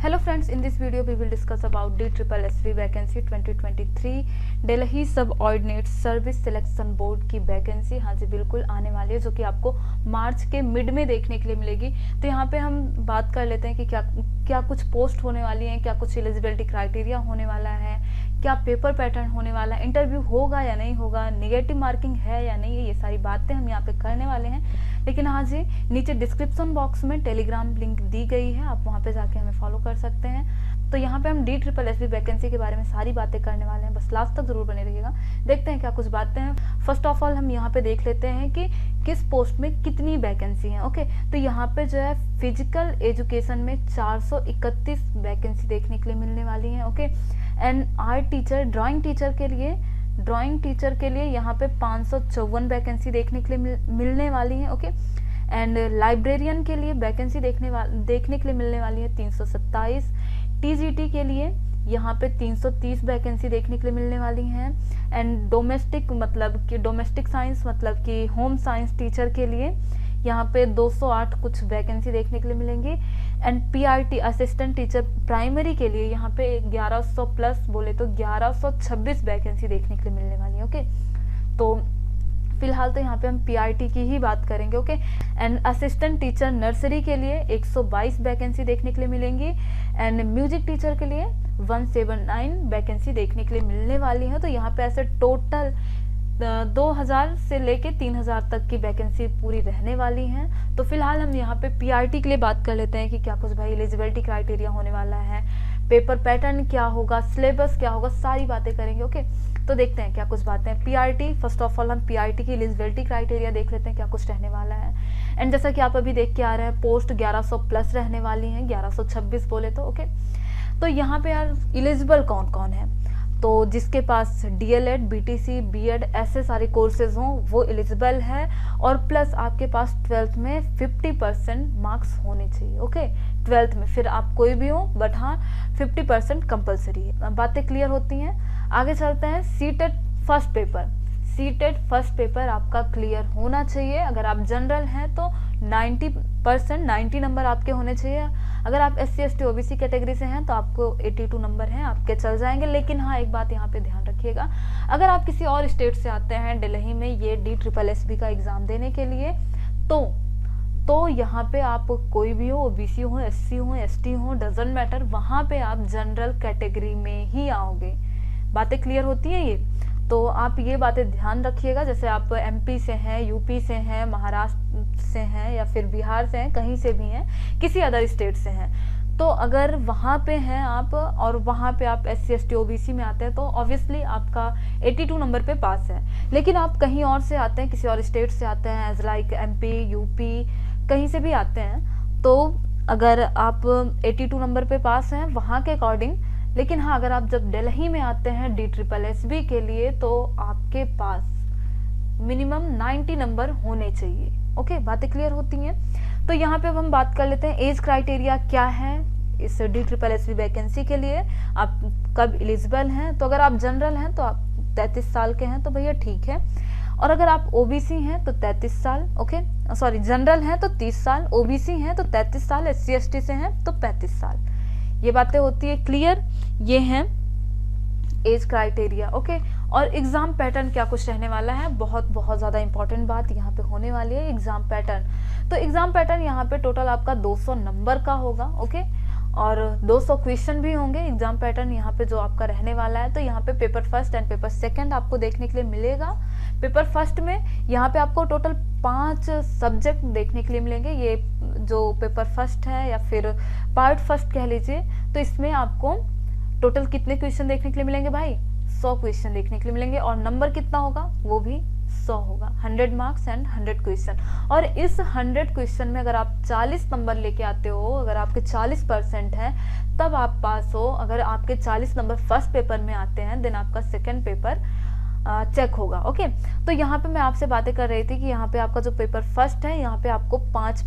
Hello friends, in this video we will discuss about DSSB vacancy 2023 Delhi subordinate service selection board की vacancy. हाँ जी बिल्कुल आने वाली है, जो कि आपको मार्च के मिड में देखने के लिए मिलेगी। तो यहाँ पे हम बात कर लेते हैं कि क्या कुछ पोस्ट होने वाली हैं, क्या कुछ एलिजिबिलिटी क्राइटेरिया होने वाला है, क्या पेपर पैटर्न होने वाला है, इंटरव्यू होगा या नहीं होगा, नेगेटिव मार्किंग है या नहीं है, ये सारी बातें हम यहाँ पे करने वाले हैं। लेकिन हाँ जी, नीचे डिस्क्रिप्शन बॉक्स में टेलीग्राम लिंक दी गई है, आप वहाँ पे जाके हमें फॉलो कर सकते हैं। तो यहाँ पे हम DSSB वैकेंसी के बारे में सारी बातें करने वाले हैं, बस लास्ट तक जरूर बने रहिएगा। देखते हैं क्या कुछ बातें हैं। फर्स्ट ऑफ ऑल हम यहाँ पे देख लेते हैं कि किस पोस्ट में कितनी वैकेंसी है। ओके, तो यहाँ पे जो है फिजिकल एजुकेशन में 431 वैकेंसी देखने के लिए मिलने वाली है। Okay, and art teacher, drawing teacher के लिए यहाँ पे 554 वैकेंसी देखने के लिए मिलने वाली है। ओके, एंड लाइब्रेरियन के लिए वैकेंसी देखने के लिए मिलने वाली है 327। TGT के लिए यहाँ पे 330 वैकेंसी देखने के लिए मिलने वाली हैं। एंड डोमेस्टिक साइंस मतलब कि होम साइंस टीचर के लिए यहाँ पे 208 कुछ वैकेंसी देखने के लिए मिलेंगी। And PRT assistant teacher primary के लिए यहाँ पे 1100 प्लस बोले तो 1126 वैकेंसी देखने के लिए मिलने वाली है। ओके, तो फिलहाल तो यहाँ पे हम PRT की ही बात करेंगे। Okay, and assistant teacher nursery के लिए 122 वैकेंसी देखने के लिए मिलेंगी। एंड म्यूजिक टीचर के लिए 179 वैकेंसी देखने के लिए मिलने वाली है। तो यहाँ पे ऐसे टोटल 2000 से लेके 3000 तक की वैकेंसी पूरी रहने वाली हैं। तो फिलहाल हम यहाँ पे PRT के लिए बात कर लेते हैं कि क्या कुछ भाई एलिजिबिलिटी क्राइटेरिया होने वाला है, पेपर पैटर्न क्या होगा, सिलेबस क्या होगा, सारी बातें करेंगे। ओके, तो देखते हैं क्या कुछ बातें हैं। PRT, फर्स्ट ऑफ ऑल हम PRT की एलिजिबिलिटी क्राइटेरिया देख लेते हैं क्या कुछ रहने वाला है। एंड जैसा कि आप अभी देख के आ रहे हैं, पोस्ट 1100 प्लस रहने वाली हैं, 1126 बोले तो। ओके, तो यहाँ पे यार एलिजिबल कौन कौन है, तो जिसके पास DLED, BTC, BEd ऐसे सारे कोर्सेज हों वो एलिजिबल है। और प्लस आपके पास 12th में 50% मार्क्स होने चाहिए। ओके, 12th में फिर आप कोई भी हो, बट हाँ 50% कंपलसरी है। बातें क्लियर होती हैं। आगे चलते हैं। सीटेट फर्स्ट पेपर आपका क्लियर होना चाहिए। अगर आप जनरल हैं तो 90 नंबर आपके होने चाहिए। अगर आप SC ST OBC कैटेगरी से हैं तो आपको 82 नंबर हैं, आपके चल जाएंगे। लेकिन हाँ एक बात यहाँ पे ध्यान रखिएगा, अगर आप किसी और स्टेट से आते हैं दिल्ली में ये DSSB का एग्जाम देने के लिए, तो यहाँ पे आप कोई भी हो, OBC हो, SC हो, ST हो, डजंट मैटर, वहाँ पे आप जनरल कैटेगरी में ही आओगे। बातें क्लियर होती हैं ये, तो आप ये बातें ध्यान रखिएगा। जैसे आप MP से हैं, UP से हैं, महाराष्ट्र से हैं या फिर बिहार से हैं, कहीं से भी हैं, किसी अदर स्टेट से हैं, तो अगर वहाँ पे हैं आप और वहाँ पे आप SC ST OBC में आते हैं तो ऑब्वियसली आपका 82 नंबर पे पास है। लेकिन आप कहीं और से आते हैं, किसी और स्टेट से आते हैं, एज लाइक MP, UP, कहीं से भी आते हैं, तो अगर आप 82 नंबर पे पास हैं वहाँ के अकॉर्डिंग। लेकिन हाँ अगर आप जब दिल्ली में आते हैं DSSB के लिए तो आपके पास मिनिमम 90 नंबर होने चाहिए। ओके, बातें क्लियर होती हैं। तो यहाँ पे अब हम बात कर लेते हैं एज क्राइटेरिया क्या है इस DSSB वैकेंसी के लिए, आप कब एलिजिबल हैं। तो अगर आप जनरल हैं तो आप 33 साल के हैं तो भैया ठीक है। और अगर आप OBC हैं तो 33 साल, ओके सॉरी जनरल हैं तो 30 साल, OBC हैं तो 33 साल, SC ST से हैं तो 35 साल। ये बातें होती है क्लियर, ये हैं एज क्राइटेरिया। ओके, और एग्जाम पैटर्न क्या कुछ रहने वाला है, बहुत ज़्यादा इंपॉर्टेंट बात यहाँ पे होने वाली है, एग्जाम पैटर्न। तो एग्जाम पैटर्न यहाँ पे टोटल आपका 200 नंबर का होगा। ओके, और 200 क्वेश्चन भी होंगे। एग्जाम पैटर्न यहाँ पे जो आपका रहने वाला है, तो यहाँ पे paper first and paper second आपको देखने के लिए मिलेगा। पेपर फर्स्ट में यहाँ पे आपको टोटल 5 सब्जेक्ट देखने के लिए मिलेंगे। ये जो पेपर फर्स्ट है या फिर पार्ट फर्स्ट कह लीजिए, तो इसमें आपको टोटल कितने क्वेश्चन देखने के लिए मिलेंगे भाई, 100 क्वेश्चन देखने के लिए मिलेंगे। और नंबर कितना होगा, वो भी 100 होगा, 100 मार्क्स एंड 100 क्वेश्चन। और इस 100 क्वेश्चन में अगर आप 40 नंबर लेके आते हो, अगर आपके 40% है तब आप पास हो। अगर आपके 40 नंबर फर्स्ट पेपर में आते हैं देन आपका सेकंड पेपर चेक होगा। ओके, तो यहाँ पे मैं आपसे बातें कर रही थी कि यहाँ पे आपका जो पेपर फर्स्ट है, यहाँ पे आपको 5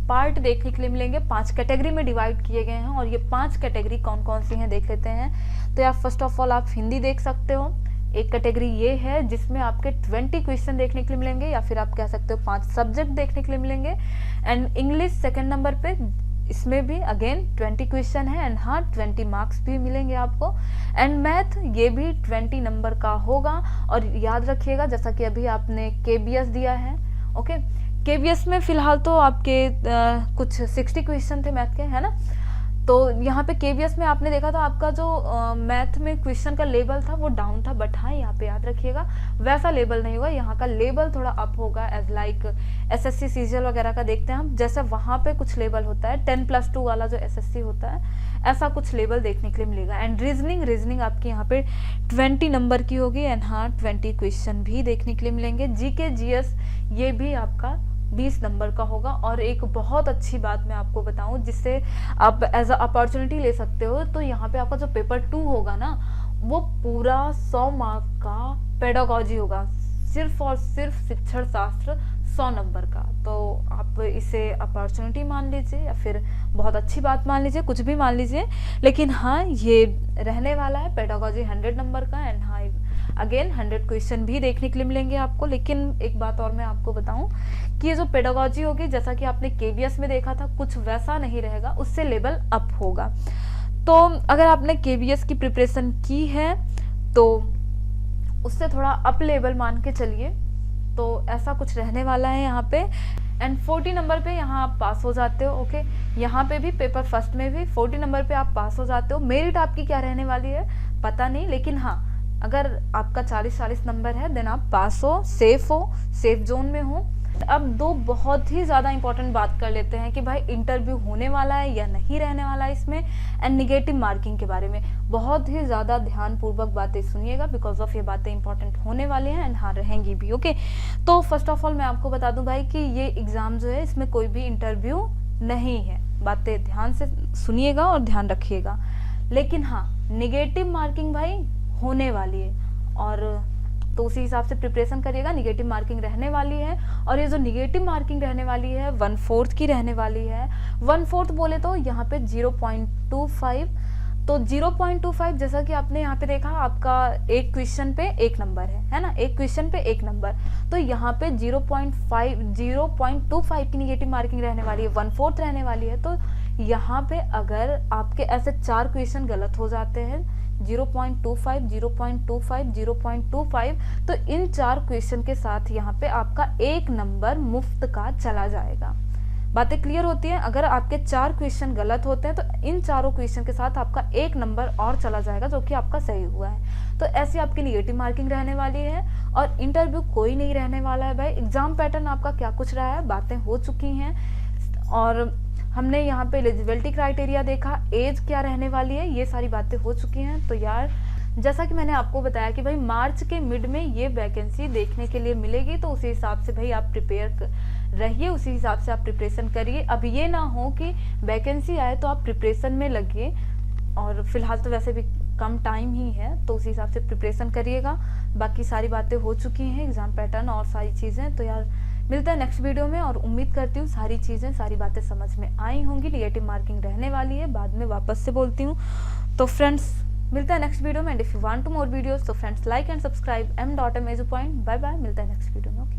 पार्ट देखने के लिए मिलेंगे, 5 कैटेगरी में डिवाइड किए गए हैं। और ये 5 कैटेगरी कौन कौन सी हैं देख लेते हैं। तो यार फर्स्ट ऑफ ऑल आप हिंदी देख सकते हो, एक कैटेगरी ये है जिसमें आपके 20 क्वेश्चन देखने के लिए मिलेंगे, या फिर आप कह सकते हो 5 सब्जेक्ट देखने के लिए मिलेंगे। एंड इंग्लिश सेकंड नंबर पे, इसमें भी अगेन 20 क्वेश्चन है एंड हाँ 20 मार्क्स भी मिलेंगे आपको। एंड मैथ ये भी 20 नंबर का होगा। और याद रखिएगा जैसा कि अभी आपने KBS दिया है, ओके, KBS में फिलहाल तो आपके कुछ 60 क्वेश्चन थे मैथ के, है ना। तो यहाँ पे KBS में आपने देखा था आपका जो मैथ में क्वेश्चन का लेवल था वो डाउन था, बट हाँ यहाँ पे याद रखिएगा वैसा लेवल नहीं होगा, यहाँ का लेवल थोड़ा अप होगा। एज लाइक SSC CGL वगैरह का देखते हैं हम, जैसे वहाँ पे कुछ लेवल होता है 10+2 वाला जो SSC होता है, ऐसा कुछ लेवल देखने के लिए मिलेगा। एंड रीजनिंग आपकी यहाँ पे 20 नंबर की होगी एंड हाँ 20 क्वेश्चन भी देखने के लिए मिलेंगे। GK GS ये भी आपका 20 नंबर का होगा। और एक बहुत अच्छी बात मैं आपको बताऊं जिससे आप एज अ अपॉर्चुनिटी ले सकते हो, तो यहाँ पे आपका जो पेपर 2 होगा ना वो पूरा 100 मार्क का पेडागॉजी होगा, सिर्फ और सिर्फ शिक्षण शास्त्र 100 नंबर का। तो आप इसे अपॉर्चुनिटी मान लीजिए या फिर बहुत अच्छी बात मान लीजिए, कुछ भी मान लीजिए, लेकिन हाँ ये रहने वाला है पेडागॉजी 100 नंबर का। एंड हाँ अगेन 100 क्वेश्चन भी देखने के लिए मिलेंगे आपको। लेकिन एक बात और मैं आपको बताऊं कि ये जो पेडागॉजी होगी जैसा कि आपने KBS में देखा था कुछ वैसा नहीं रहेगा, उससे लेवल अप होगा। तो अगर आपने KBS की प्रिपरेशन की है तो उससे थोड़ा अप लेवल मान के चलिए, तो ऐसा कुछ रहने वाला है यहाँ पे। एंड 40 नंबर पे यहाँ आप पास हो जाते हो, ओके। यहाँ पे भी पेपर फर्स्ट में भी 40 नंबर पे आप पास हो जाते हो। मेरिट आपकी क्या रहने वाली है पता नहीं, लेकिन हाँ अगर आपका 40 नंबर है देन आप पास हो, सेफ जोन में हो। अब दो बहुत ही ज़्यादा इंपॉर्टेंट बात कर लेते हैं कि भाई इंटरव्यू होने वाला है या नहीं रहने वाला है इसमें, एंड निगेटिव मार्किंग के बारे में बहुत ही ज़्यादा ध्यानपूर्वक बातें सुनिएगा, बिकॉज ऑफ ये बातें इंपॉर्टेंट होने वाली हैं एंड हाँ रहेंगी भी, ओके। तो फर्स्ट ऑफ ऑल मैं आपको बता दूं भाई कि ये एग्ज़ाम जो है इसमें कोई भी इंटरव्यू नहीं है, बातें ध्यान से सुनिएगा और ध्यान रखिएगा। लेकिन हाँ निगेटिव मार्किंग भाई होने वाली है, और तो उसी हिसाब से प्रिपरेशन करिएगा। निगेटिव मार्किंग रहने वाली है, और ये जो निगेटिव मार्किंग रहने वाली है 1/4 की रहने वाली है। 1/4 बोले तो यहाँ पे 0.25, तो 0.25 जैसा कि आपने यहाँ पे देखा आपका एक क्वेश्चन पे 1 नंबर है ना, एक क्वेश्चन पे 1 नंबर, तो यहाँ पे 0.25 की निगेटिव मार्किंग रहने वाली है, 1/4 रहने वाली है। तो यहाँ पे अगर आपके ऐसे 4 क्वेश्चन गलत हो जाते हैं 0.25, 0.25, 0.25, तो इन 4 क्वेश्चन के साथ यहाँ पे आपका 1 नंबर मुफ्त का चला जाएगा। बातें क्लियर होती हैं। अगर आपके 4 क्वेश्चन गलत होते हैं तो इन चारों क्वेश्चन के साथ आपका 1 नंबर और चला जाएगा जो कि आपका सही हुआ है। तो ऐसी आपकी निगेटिव मार्किंग रहने वाली है, और इंटरव्यू कोई नहीं रहने वाला है भाई। एग्जाम पैटर्न आपका क्या कुछ रहा है, बातें हो चुकी हैं, और हमने यहाँ पे एलिजिबिलिटी क्राइटेरिया देखा, एज क्या रहने वाली है, ये सारी बातें हो चुकी हैं। तो यार जैसा कि मैंने आपको बताया कि भाई मार्च के मिड में ये वैकेंसी देखने के लिए मिलेगी, तो उसी हिसाब से भाई आप प्रिपेयर रहिए, उसी हिसाब से आप प्रिपरेशन करिए। अब ये ना हो कि वैकेंसी आए तो आप प्रिपरेशन में लगिए, और फिलहाल तो वैसे भी कम टाइम ही है, तो उसी हिसाब से प्रिपरेशन करिएगा। बाकी सारी बातें हो चुकी हैं, एग्जाम पैटर्न और सारी चीज़ें। तो यार मिलता है नेक्स्ट वीडियो में, और उम्मीद करती हूँ सारी चीज़ें सारी बातें समझ में आई होंगी। निगेटिव मार्किंग रहने वाली है, बाद में वापस से बोलती हूँ। तो फ्रेंड्स मिलता है नेक्स्ट वीडियो में, and if you want to more videos तो friends like and subscribe m.m. Bye bye, मिलता है नेक्स्ट वीडियो में, ओके।